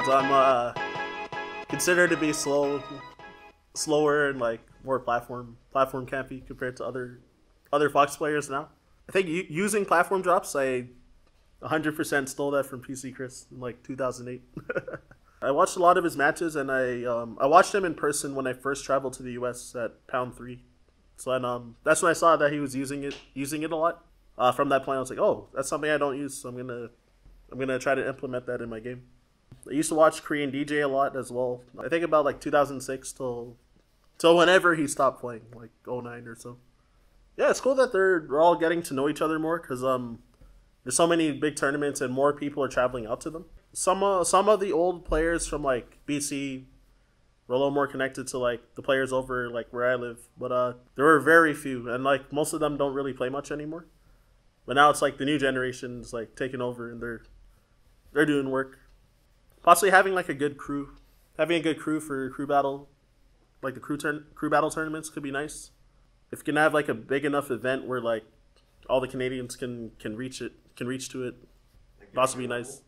'Cause I'm considered to be slower and like more platform campy compared to other Fox players now. I think using platform drops, I 100% stole that from PC Chris in like 2008. I watched a lot of his matches, and I watched him in person when I first traveled to the US at Pound 3. So then, that's when I saw that he was using it a lot. From that point, I was like, oh, that's something I don't use, so I'm gonna try to implement that in my game. I used to watch Korean DJ a lot as well. I think about like 2006 till whenever he stopped playing, like 09 or so. Yeah, it's cool that they're all getting to know each other more, because there's so many big tournaments and more people are traveling out to them. Some of the old players from like BC were a little more connected to like the players over like where I live, but there were very few, and like most of them don't really play much anymore. But now it's like the new generation's like taking over, and they're doing work. Possibly having like a good crew for crew battle, like the crew battle tournaments could be nice. If you can have like a big enough event where like all the Canadians can reach to it, possibly nice.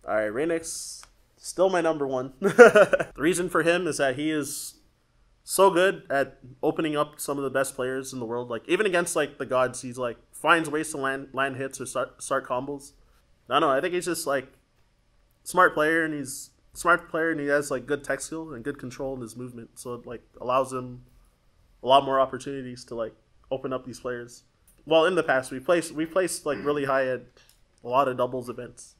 All right, Raynix, still my number one. The reason for him is that he is so good at opening up some of the best players in the world. Like even against like the gods, he's like finds ways to land hits or start combos. I don't know. I think he's just like smart player, and he has like good tech skill and good control in his movement. So it like allows him a lot more opportunities to like open up these players. Well, in the past we placed like really high at a lot of doubles events,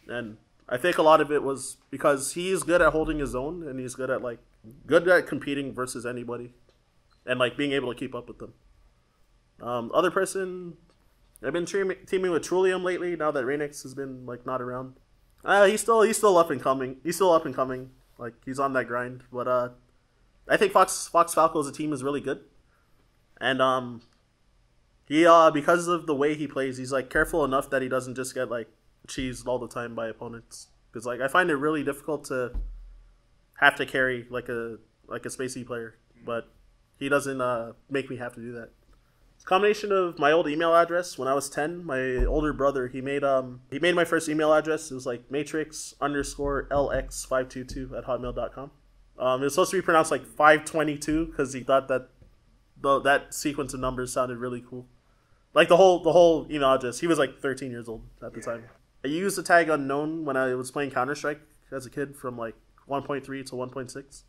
and I think a lot of it was because he's good at holding his own, and he's good at competing versus anybody, and like being able to keep up with them. Other person, I've been teaming with Trillium lately. Now that Raynix has been like not around, he's still up and coming. Like he's on that grind. But I think Fox Falco as a team is really good, and he because of the way he plays, he's like careful enough that he doesn't just get like cheesed all the time by opponents. Because like I find it really difficult to have to carry like a spacey player, but he doesn't make me have to do that. It's a combination of my old email address when I was 10. My older brother, he made my first email address. It was like matrix_lx522@hotmail.com. It was supposed to be pronounced like 522 because he thought that that sequence of numbers sounded really cool. Like the whole email address. He was like 13 years old at the time. I used the tag Unknown when I was playing Counter-Strike as a kid from like 1.3 to 1.6.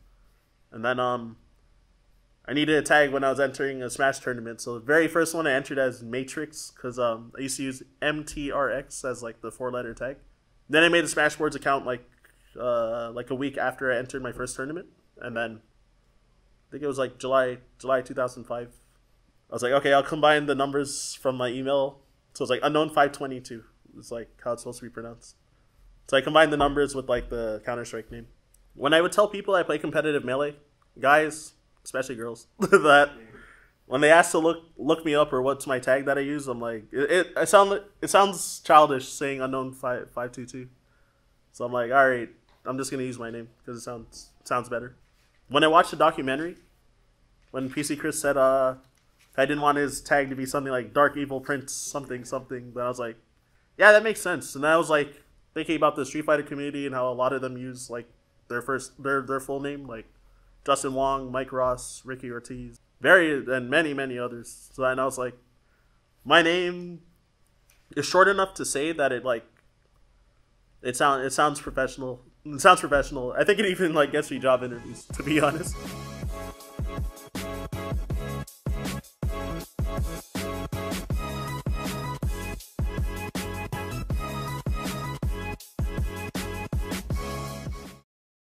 And then I needed a tag when I was entering a Smash tournament. So the very first one I entered as Matrix because I used to use MTRX as like the 4-letter tag. Then I made a Smashboards account like a week after I entered my first tournament. And then I think it was like July 2005. I was like, okay, I'll combine the numbers from my email. So it's like Unknown522. It's like how it's supposed to be pronounced. So I combined the numbers with like the Counter-Strike name. When I would tell people I play competitive Melee, guys, especially girls, that when they ask to look me up or what's my tag that I use, I'm like, it sounds childish saying Unknown522. So I'm like, all right, I'm just gonna use my name because it sounds better. When I watched the documentary, when PC Chris said I didn't want his tag to be something like Dark Evil Prince something, then I was like, yeah, that makes sense. And I was like thinking about the Street Fighter community and how a lot of them use like their full name, like Justin Wong, Mike Ross, Ricky Ortiz, and many others. So then I was like, my name is short enough to say that it sounds professional. It sounds professional. I think it even like gets me job interviews, to be honest.